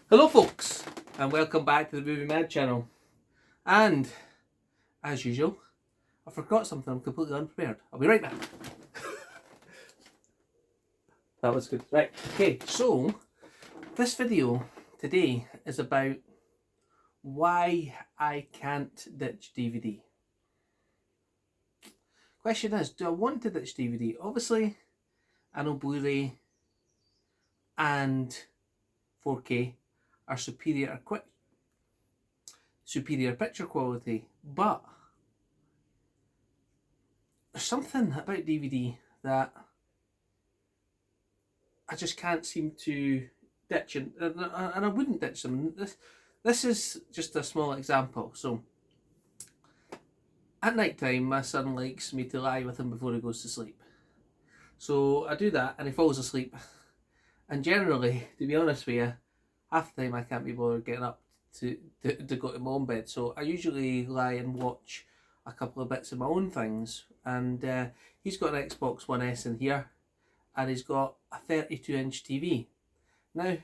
Hello folks, and welcome back to the Movie Mad channel. And, as usual, I forgot something. I'm completely unprepared. I'll be right back. That was good. Right, okay, so this video today is about why I can't ditch DVD. Question is, do I want to ditch DVD? Obviously, I know Blu-ray and 4K are superior picture quality, but there's something about DVD that I just can't seem to ditch, and I wouldn't ditch them. This is just a small example. So at night time, my son likes me to lie with him before he goes to sleep. So I do that, and he falls asleep. And generally, to be honest with you, half the time I can't be bothered getting up to go to my own bed. So I usually lie and watch a couple of bits of my own things. And he's got an Xbox One S in here, and he's got a 32-inch TV. Now,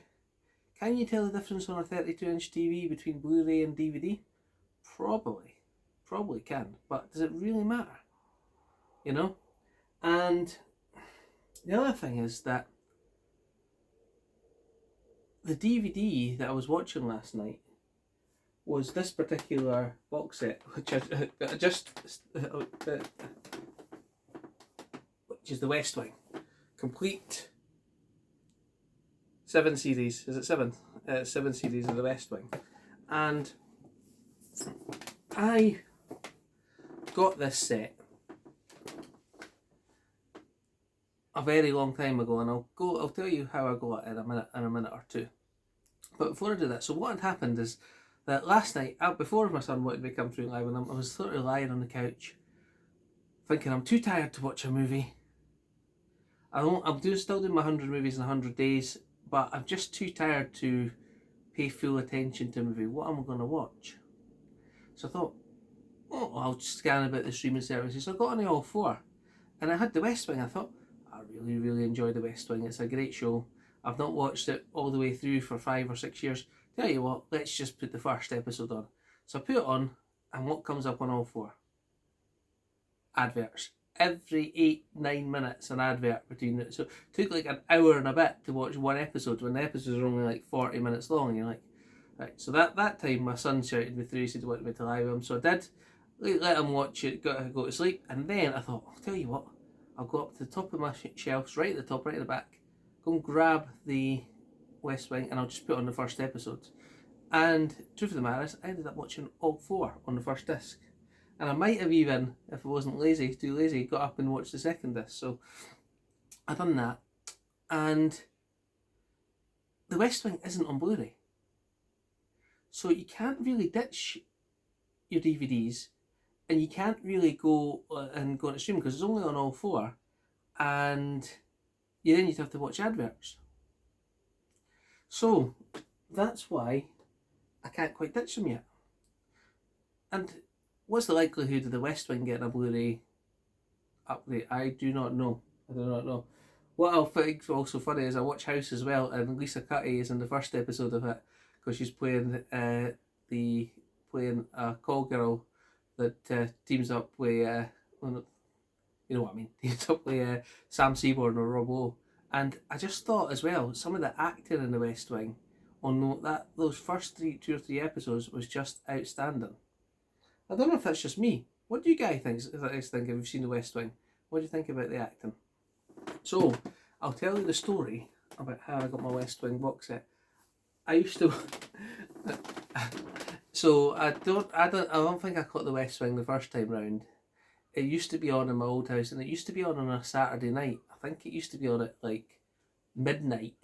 can you tell the difference on a 32-inch TV between Blu-ray and DVD? Probably can, but does it really matter? You know? And the other thing is that the DVD that I was watching last night was this particular box set, which is the West Wing, complete 7 series. Is it 7? 7 series of the West Wing, and I got this set a very long time ago, and I'll tell you how I got it in a minute or two. But before I do that, so what had happened is that last night, before my son wanted me to come through live, and I was sort of lying on the couch, thinking I'm too tired to watch a movie. I'm still doing my 100 movies in 100 days, but I'm just too tired to pay full attention to a movie. What am I going to watch? So I thought, oh, I'll just scan about the streaming services. So I got on all four, and I had the West Wing. I thought, I really enjoy the West Wing. It's a great show. I've not watched it all the way through for 5 or 6 years. Tell you what, let's just put the first episode on. So I put it on, and what comes up on all four? Adverts. Every 8-9 minutes an advert between it. So it took like an hour and a bit to watch one episode when the episodes are only like 40 minutes long. And you're like, right. So that time my son shouted me through, he said he wanted me to lie with him. So I did, let him watch it, go to sleep. And then I thought, I'll tell you what, I'll go up to the top of my shelves, right at the top, right at the back, go and grab the West Wing, and I'll just put on the first episode. And truth of the matter is, I ended up watching all four on the first disc. And I might have even, if I wasn't too lazy, got up and watched the second disc. So I done that. And the West Wing isn't on Blu-ray. So you can't really ditch your DVDs, and you can't really go and go on stream because it's only on all four, and then you'd have to watch adverts. So that's why I can't quite ditch them yet. And what's the likelihood of the West Wing getting a Blu-ray update? I do not know. What I think also funny is I watch House as well, and Lisa Cutty is in the first episode of it because she's playing a call girl that teams up with you know what I mean, teams up with Sam Seaborn or Rob Lowe. And I just thought as well, some of the acting in the West Wing on those first 2 or 3 episodes was just outstanding. I don't know if that's just me. What do you guys think if you've seen the West Wing? What do you think about the acting? So I'll tell you the story about how I got my West Wing box set. I used to so I don't think I caught the West Wing the first time round. It used to be on in my old house, and it used to be on a Saturday night. I think it used to be on at like midnight,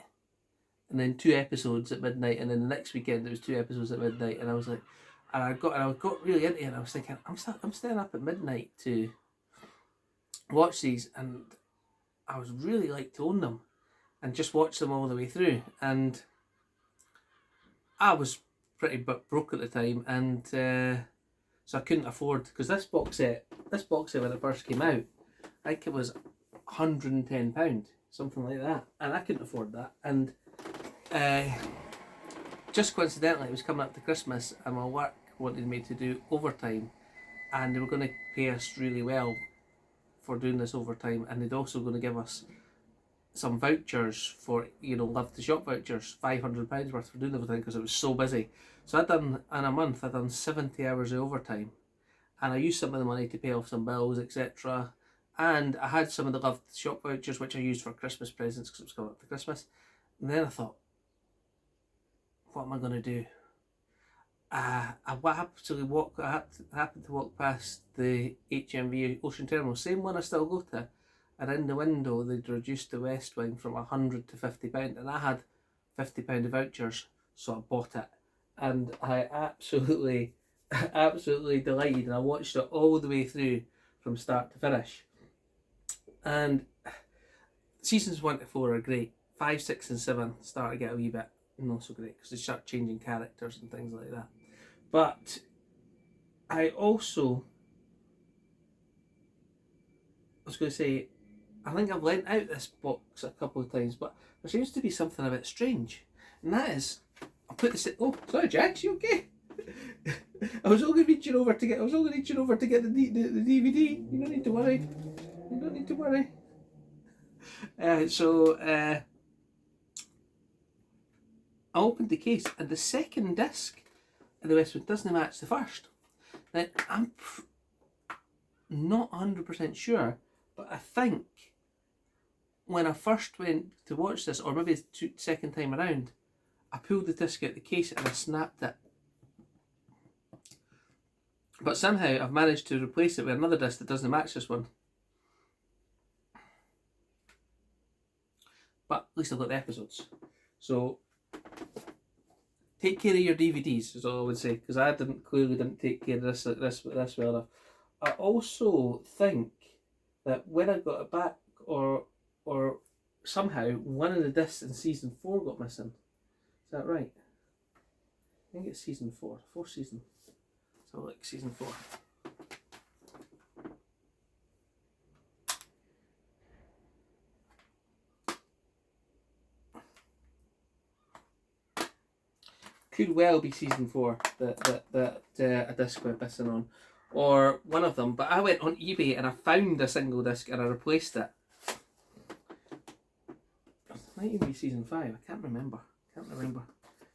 and then 2 episodes at midnight, and then the next weekend there was 2 episodes at midnight. And I was like, I got really into it, and I was thinking, I'm staying up at midnight to watch these, and I was really like to own them and just watch them all the way through. And I was pretty broke at the time, and so I couldn't afford, because this box set when it first came out, I think it was £110, something like that, and I couldn't afford that. And just coincidentally, it was coming up to Christmas, and my work wanted me to do overtime, and they were going to pay us really well for doing this overtime, and they'd also going to give us some vouchers for, love to shop vouchers, £500 worth for doing overtime because it was so busy. So in a month, I'd done 70 hours of overtime, and I used some of the money to pay off some bills, etc. And I had some of the love to shop vouchers, which I used for Christmas presents because it was coming up to Christmas. And then I thought, what am I going to do? I happened to walk past the HMV Ocean Terminal, same one I still go to, and in the window they'd reduced the West Wing from £100 to £50, and I had £50 of vouchers, so I bought it, and I absolutely delighted, and I watched it all the way through from start to finish. And seasons 1 to 4 are great. 5, 6 and 7 start to get a wee bit not so great because they start changing characters and things like that. But I was going to say, I think I've lent out this box a couple of times, but there seems to be something a bit strange, and that is, I'll put this in, oh sorry Jax, you okay? I was only reaching over to get the DVD. You don't need to worry. I opened the case, and the second disc in the West Wing doesn't match the first. Now, I'm not 100% sure, but I think when I first went to watch this, or maybe it's the second time around, I pulled the disc out of the case and I snapped it. But somehow I've managed to replace it with another disc that doesn't match this one. But at least I've got the episodes. So take care of your DVDs is all I would say, because I clearly didn't take care of this well enough. I also think that when I got it back, or somehow one of the discs in season 4 got missing. Is that right? I think it's season 4, fourth season. So like season 4. Could well be season 4 that a disc went missing on, or one of them. But I went on eBay and I found a single disc and I replaced it. It might even be season 5. I can't remember.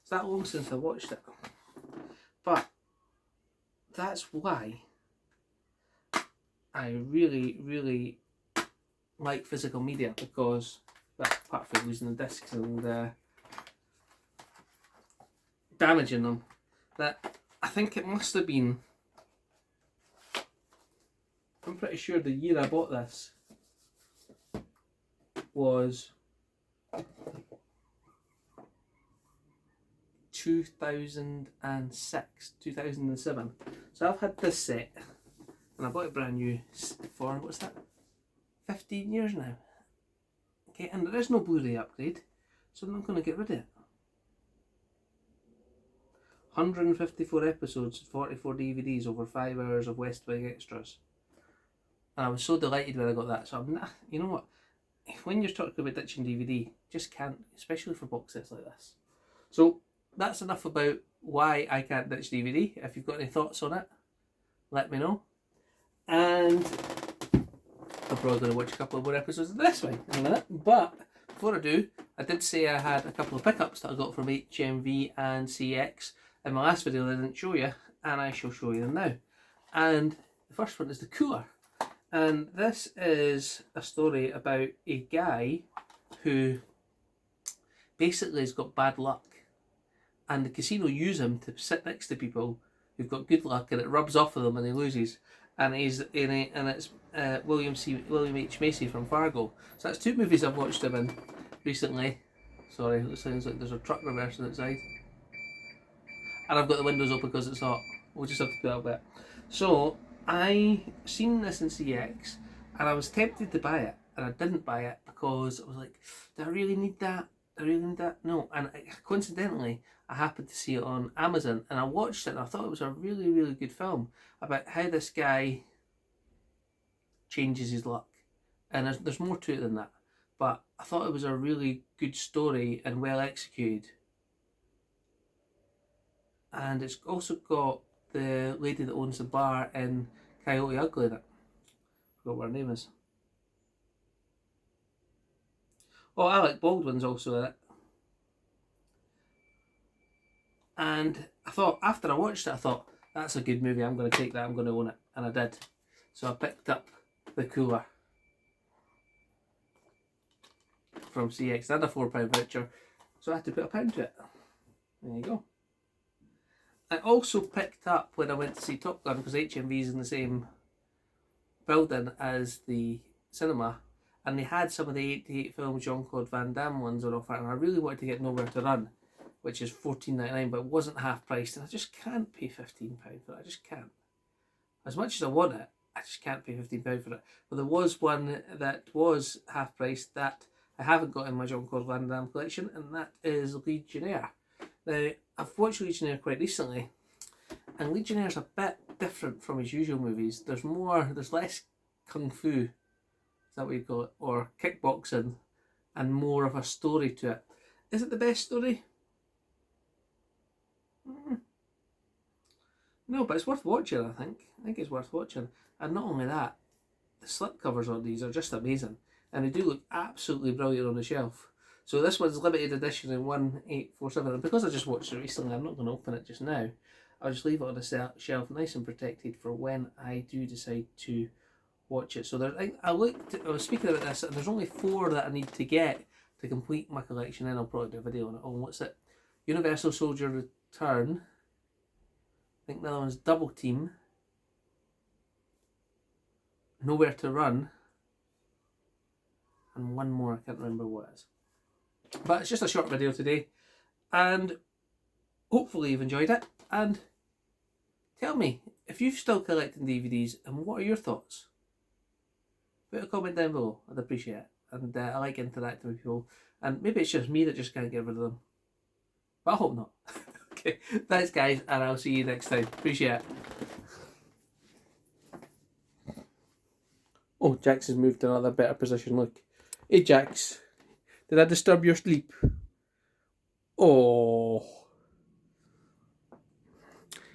It's that long since I watched it. But that's why I really like physical media, because that apart from losing the discs and damaging them, that I think it must have been, I'm pretty sure the year I bought this was 2006, 2007. So I've had this set, and I bought it brand new for, what's that, 15 years now. Okay, and there is no Blu-ray upgrade, so I'm not going to get rid of it. 154 episodes, 44 DVDs, over 5 hours of West Wing extras. And I was so delighted when I got that. So I'm not, you know what, when you're talking about ditching DVD, just can't, especially for box sets like this. So that's enough about why I can't ditch DVD. If you've got any thoughts on it, let me know. And I'm probably going to watch a couple of more episodes of this one in a minute. But before I do, I did say I had a couple of pickups that I got from HMV and CX in my last video that I didn't show you, and I shall show you them now. And the first one is the cooler. And this is a story about a guy who basically has got bad luck, and the casino use him to sit next to people who've got good luck, and it rubs off of them and he loses. And it's William H. Macy from Fargo. So that's 2 movies I've watched him in recently. Sorry, it sounds like there's a truck reversing outside. And I've got the windows open because it's hot. We'll just have to put up a bit. So I seen this in CX and I was tempted to buy it, and I didn't buy it because I was like, do I really need that? No. And coincidentally, I happened to see it on Amazon, and I watched it and I thought it was a really good film about how this guy changes his luck. And there's more to it than that. But I thought it was a really good story and well executed. and it's also got the lady that owns the bar in Coyote Ugly in it. Forgot what her name is. Oh, Alec Baldwin's also in it. And I thought, after I watched it, I thought, that's a good movie, I'm going to take that, I'm going to own it. And I did. So I picked up the cooler from CX. I had a £4 voucher, so I had to put £1 to it. There you go. I also picked up, when I went to see Top Gun, because HMV's in the same building as the cinema, and they had some of the 88 films Jean-Claude Van Damme ones on offer, and I really wanted to get Nowhere to Run, which is $14.99, but it wasn't half priced, and I just can't pay £15 for it. I just can't. As much as I want it, I just can't pay £15 for it. But there was one that was half priced that I haven't got in my Jean-Claude Van Damme collection, and that is Legionnaire. Now, I've watched Legionnaire quite recently, and Legionnaire's a bit different from his usual movies. There's less kung fu, is that what you call it, or kickboxing, and more of a story to it. Is it the best story? No, but it's worth watching, I think. I think it's worth watching. And not only that, the slipcovers on these are just amazing. And they do look absolutely brilliant on the shelf. So this one's limited edition in 1847. And because I just watched it recently, I'm not going to open it just now. I'll just leave it on the shelf nice and protected for when I do decide to watch it. So I was speaking about this, and there's only 4 that I need to get to complete my collection. Then I'll probably do a video on it. Oh, what's it? Universal Soldier Return. I think the other one's Double Team. Nowhere to Run. And one more, I can't remember what it is. But it's just a short video today. And hopefully you've enjoyed it. And tell me if you've still collecting DVDs and what are your thoughts. Put a comment down below, I'd appreciate it. And I like interacting with people. And maybe it's just me that just can't get rid of them. But I hope not. Okay, thanks guys, and I'll see you next time. Appreciate it. Oh, Jax has moved to another better position, look. Hey Jax, did I disturb your sleep? Oh.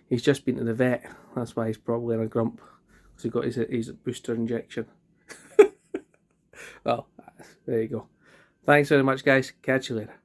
He's just been to the vet, that's why he's probably in a grump. Because he got his booster injection. Well, there you go. Thanks very much guys, catch you later.